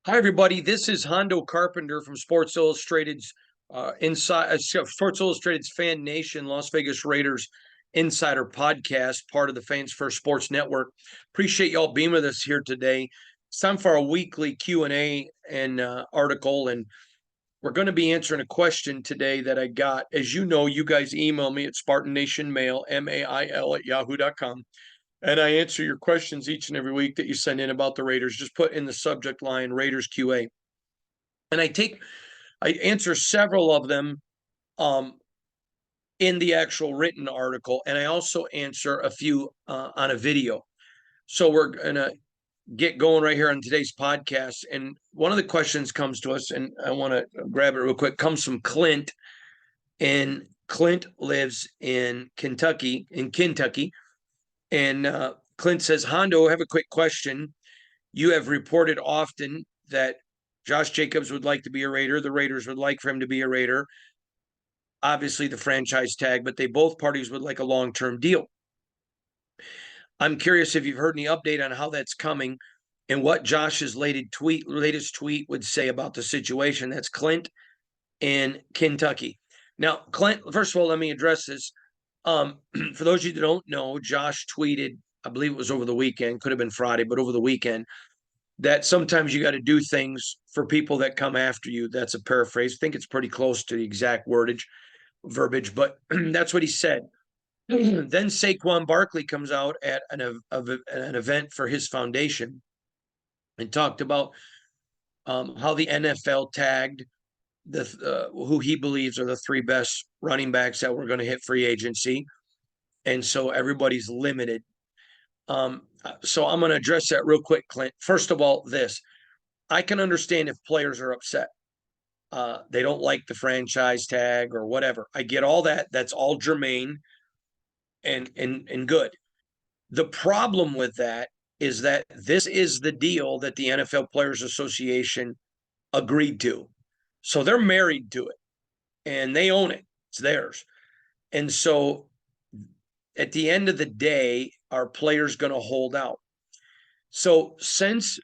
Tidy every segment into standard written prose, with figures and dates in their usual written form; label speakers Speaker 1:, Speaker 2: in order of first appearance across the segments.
Speaker 1: Hi, everybody. This is Hondo Carpenter from Sports Illustrated's Fan Nation Las Vegas Raiders Insider Podcast, part of the Fans First Sports Network. Appreciate y'all being with us here today. It's time for a weekly Q&A and article, and we're going to be answering a question today that I got. As you know, you guys email me at Spartan Nation Mail, MAIL at yahoo.com. And I answer your questions each and every week that you send in about the Raiders. Just put in the subject line Raiders QA. And I answer several of them in the actual written article. And I also answer a few on a video. So we're going to get going right here on today's podcast. And one of the questions comes to us, and I want to grab it real quick, comes from Clint. And Clint lives in Kentucky. And Clint says, Hondo, I have a quick question. You have reported often that Josh Jacobs would like to be a Raider. The Raiders would like for him to be a Raider. Obviously, the franchise tag, but both parties would like a long-term deal. I'm curious if you've heard any update on how that's coming and what Josh's latest tweet would say about the situation. That's Clint in Kentucky. Now, Clint, first of all, let me address this. For those of you that don't know, Josh tweeted, I believe it was over the weekend, could have been Friday, but over the weekend, that sometimes you got to do things for people that come after you. That's a paraphrase. I think it's pretty close to the exact verbiage, but that's what he said. Then Saquon Barkley comes out at an event for his foundation and talked about how the NFL tagged who he believes are the three best running backs that were going to hit free agency. And so everybody's limited. So I'm going to address that real quick, Clint. First of all, I can understand if players are upset. They don't like the franchise tag or whatever. I get all that. That's all germane and good. The problem with that is that this is the deal that the NFL Players Association agreed to. So they're married to it and they own it. It's theirs. And so at the end of the day, our players going to hold out. So since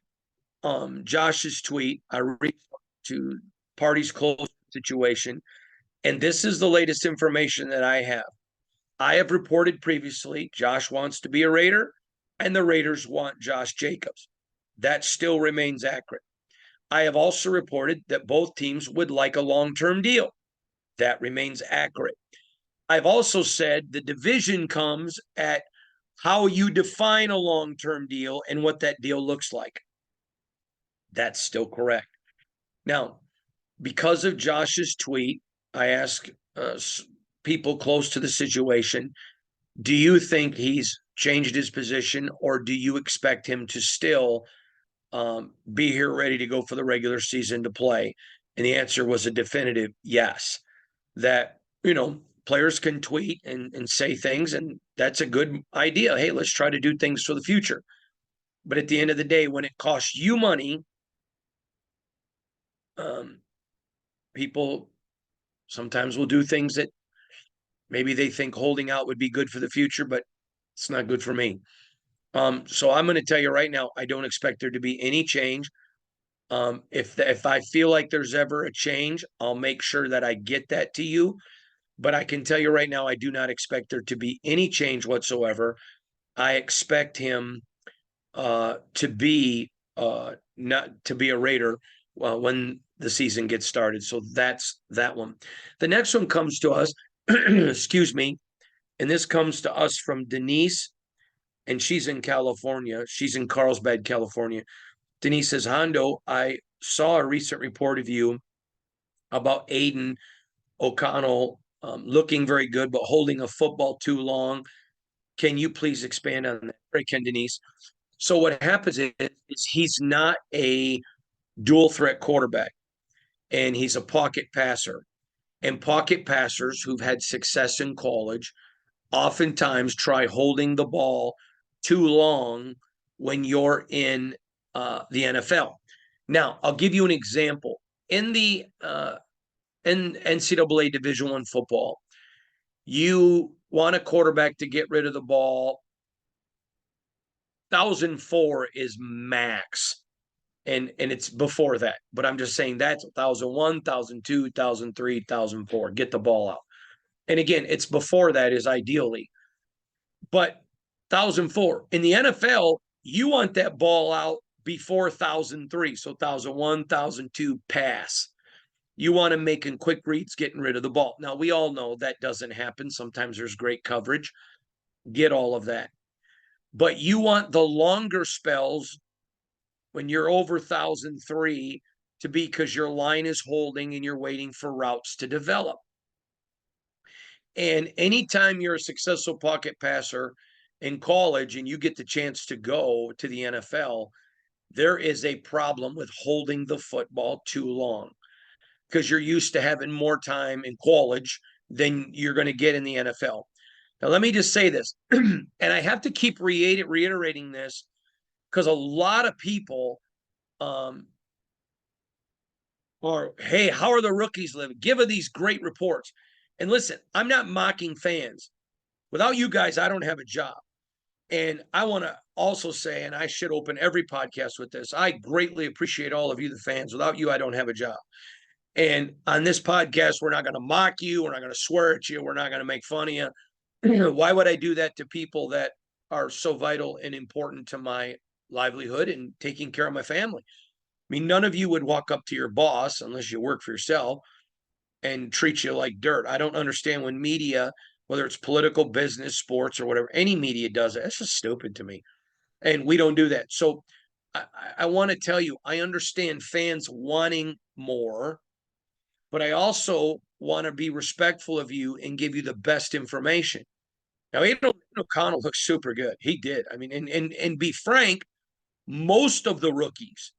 Speaker 1: Josh's tweet, I reached to parties close to the situation, and this is the latest information that I have. I have reported previously Josh wants to be a Raider, and the Raiders want Josh Jacobs. That still remains accurate. I have also reported that both teams would like a long-term deal. That remains accurate. I've also said the division comes at how you define a long-term deal and what that deal looks like. That's still correct. Now, because of Josh's tweet, I asked people close to the situation, do you think he's changed his position, or do you expect him to still be here ready to go for the regular season to play? And the answer was a definitive yes, that, players can tweet and say things, and that's a good idea. Hey, let's try to do things for the future. But at the end of the day, when it costs you money, people sometimes will do things that maybe they think holding out would be good for the future, but it's not good for me. So I'm going to tell you right now, I don't expect there to be any change. If I feel like there's ever a change, I'll make sure that I get that to you. But I can tell you right now, I do not expect there to be any change whatsoever. I expect him to be not to be a Raider when the season gets started. So that's that one. The next one comes to us, excuse me, and this comes to us from Denise, and she's in California. She's in Carlsbad, California. Denise says, Hondo, I saw a recent report of you about Aiden O'Connell looking very good, but holding a football too long. Can you please expand on that? Very can, Denise. So what happens is he's not a dual threat quarterback, and he's a pocket passer. And pocket passers who've had success in college oftentimes try holding the ball too long when you're in the NFL. Now, I'll give you an example. In the in NCAA Division I football, you want a quarterback to get rid of the ball. 1,004 is max. and it's before that. But I'm just saying that's 1001, 1002, 1003, 1004. Get the ball out. And again, it's before that is ideally. But 1004 in the NFL, you want that ball out before 1003. So 1001, 1002 pass. You want to making quick reads, getting rid of the ball. Now, we all know that doesn't happen. Sometimes there's great coverage. Get all of that. But you want the longer spells when you're over 1003 to be because your line is holding and you're waiting for routes to develop. And anytime you're a successful pocket passer in college and you get the chance to go to the NFL, there is a problem with holding the football too long because you're used to having more time in college than you're going to get in the NFL. Now, let me just say this, and I have to keep reiterating this because a lot of people or, hey, how are the rookies living? Give her these great reports. And listen, I'm not mocking fans. Without you guys, I don't have a job. And I want to also say, and I should open every podcast with this, I greatly appreciate all of you, the fans. Without you, I don't have a job. And on this podcast, we're not going to mock you. We're not going to swear at you. We're not going to make fun of you. Why would I do that to people that are so vital and important to my livelihood and taking care of my family? I mean, none of you would walk up to your boss unless you work for yourself and treat you like dirt. I don't understand when media, whether it's political, business, sports, or whatever, any media does it. It's just stupid to me. And we don't do that. So I want to tell you, I understand fans wanting more, but I also want to be respectful of you and give you the best information. Now, Aiden O'Connell looks super good. He did. I mean, and be frank, most of the rookies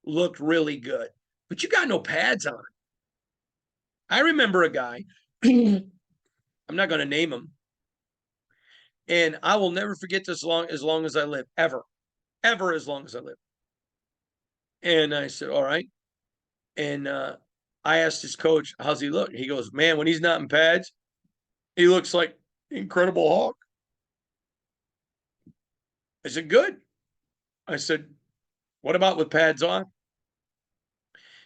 Speaker 1: looked really good, but you got no pads on. I remember a guy, I'm not going to name him, and I will never forget this as long as I live, ever, ever as long as I live. And I said, all right. And I asked his coach, how's he look? He goes, man, when he's not in pads, he looks like Incredible Hulk. I said, good. I said, what about with pads on?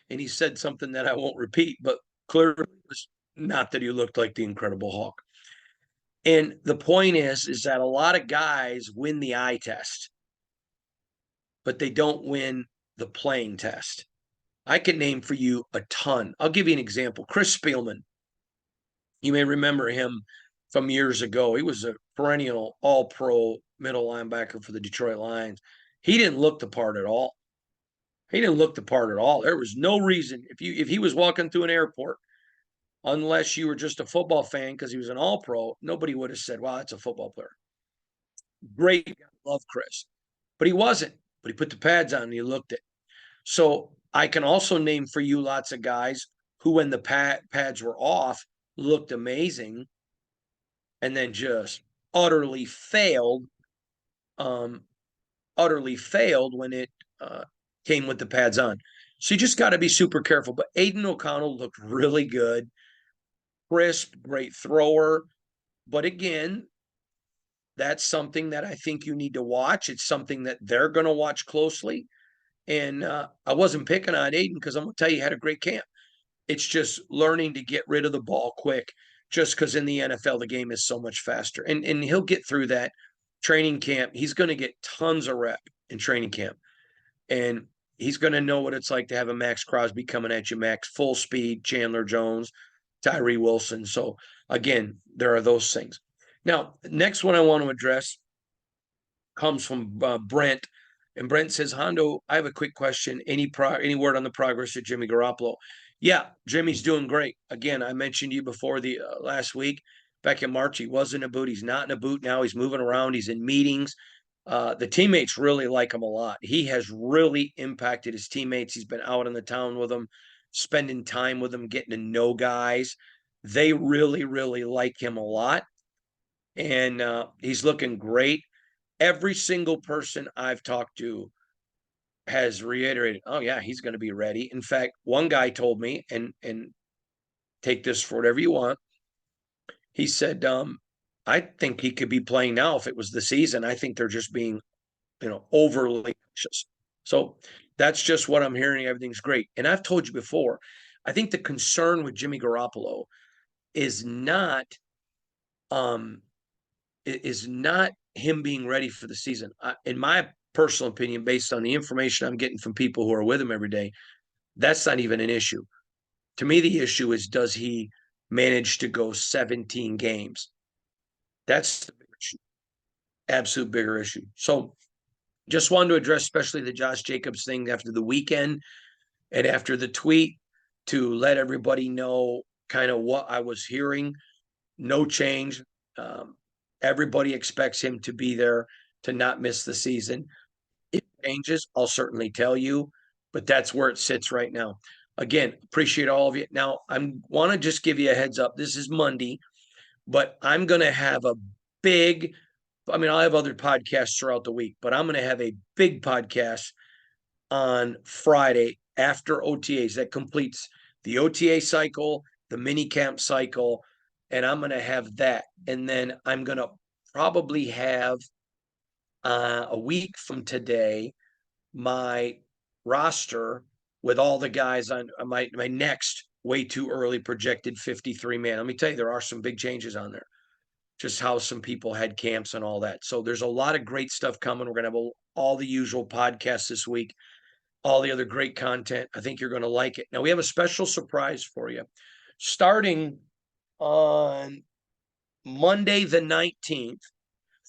Speaker 1: And he said something that I won't repeat, but clearly it was not that he looked like the Incredible Hulk. And the point is that a lot of guys win the eye test, but they don't win the playing test. I can name for you a ton. I'll give you an example. Chris Spielman. You may remember him from years ago. He was a perennial all-pro middle linebacker for the Detroit Lions. He didn't look the part at all. He didn't look the part at all. There was no reason if he was walking through an airport, unless you were just a football fan because he was an all-pro, nobody would have said, wow, that's a football player. Great. Love Chris. But he wasn't. But he put the pads on and he looked it. So I can also name for you lots of guys who, when the pads were off, looked amazing and then just utterly failed, when it came with the pads on. So you just got to be super careful. But Aiden O'Connell looked really good, crisp, great thrower. But again, that's something that I think you need to watch. It's something that they're going to watch closely. And I wasn't picking on Aiden because I'm going to tell you, he had a great camp. It's just learning to get rid of the ball quick, just because in the NFL, the game is so much faster. And he'll get through that training camp. He's going to get tons of rep in training camp. And he's going to know what it's like to have a Max Crosby coming at you, Max, full speed, Chandler Jones, Tyree Wilson. So, again, there are those things. Now, next one I want to address comes from Brent. And Brent says, Hondo, I have a quick question. Any word on the progress of Jimmy Garoppolo? Yeah, Jimmy's doing great. Again, I mentioned you before the last week, back in March, he was in a boot. He's not in a boot now. He's moving around. He's in meetings. The teammates really like him a lot. He has really impacted his teammates. He's been out in the town with them, spending time with them, getting to know guys. They really, really like him a lot. And he's looking great. Every single person I've talked to has reiterated, oh yeah, he's going to be ready. In fact, one guy told me, and take this for whatever you want. He said, I think he could be playing now if it was the season. I think they're just being, overly anxious. So that's just what I'm hearing. Everything's great. And I've told you before, I think the concern with Jimmy Garoppolo is not um is not him being ready for the season. In my personal opinion, based on the information I'm getting from people who are with him every day, that's not even an issue. To me, the issue is, does he manage to go 17 games? That's the bigger issue, absolute bigger issue. So just wanted to address especially the Josh Jacobs thing after the weekend and after the tweet, to let everybody know kind of what I was hearing. No change. Um, Everybody expects him to be there, to not miss the season. If it changes, I'll certainly tell you, but that's where it sits right now. Again, appreciate all of you. Now, I want to just give you a heads up. This is Monday, but I'm going to have a big, I mean, I'll have other podcasts throughout the week, but I'm going to have a big podcast on Friday after OTAs that completes the OTA cycle, the mini camp cycle, and I'm going to have that. And then I'm going to probably have a week from today my roster with all the guys on my next way too early projected 53 man. Let me tell you, there are some big changes on there. Just how some people had camps and all that. So there's a lot of great stuff coming. We're going to have all the usual podcasts this week, all the other great content. I think you're going to like it. Now we have a special surprise for you. Starting on Monday the 19th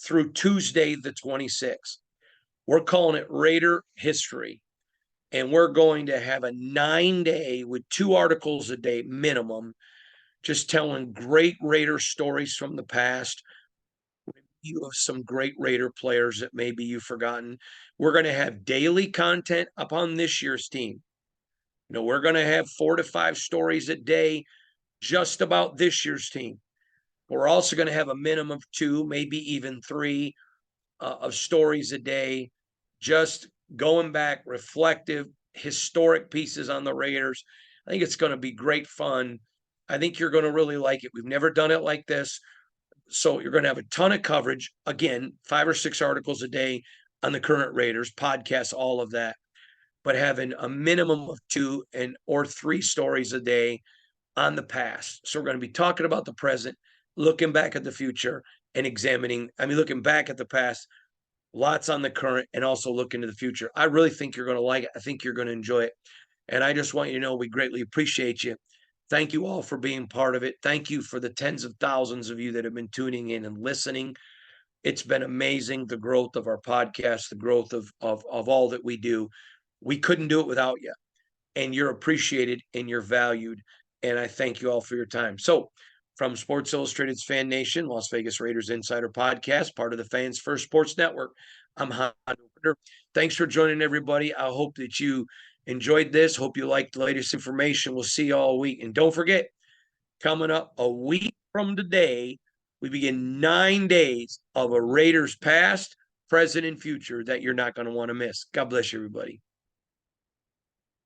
Speaker 1: through Tuesday the 26th, we're calling it Raider History. And we're going to have a 9-day with 2 articles a day minimum, just telling great Raider stories from the past. You have some great Raider players that maybe you've forgotten. We're going to have daily content upon this year's team. You know, we're going to have 4 to 5 stories a day just about this year's team. We're also going to have a minimum of 2, maybe even 3 of stories a day, just going back, reflective, historic pieces on the Raiders. I think it's going to be great fun. I think you're going to really like it. We've never done it like this. So you're going to have a ton of coverage. Again, 5 or 6 articles a day on the current Raiders, podcasts, all of that, but having a minimum of 2 and or 3 stories a day on the past. So we're going to be talking about the present, looking back at the future, and looking back at the past, lots on the current, and also look into the future. I really think you're going to like it. I think you're going to enjoy it. And I just want you to know we greatly appreciate you. Thank you all for being part of it. Thank you for the tens of thousands of you that have been tuning in and listening. It's been amazing, the growth of our podcast, the growth of all that we do. We couldn't do it without you. And you're appreciated and you're valued. And I thank you all for your time. So, from Sports Illustrated's Fan Nation, Las Vegas Raiders Insider Podcast, part of the Fans First Sports Network, I'm Han Opener. Thanks for joining, everybody. I hope that you enjoyed this. Hope you liked the latest information. We'll see you all week. And don't forget, coming up a week from today, we begin 9 days of a Raiders past, present, and future that you're not going to want to miss. God bless you, everybody.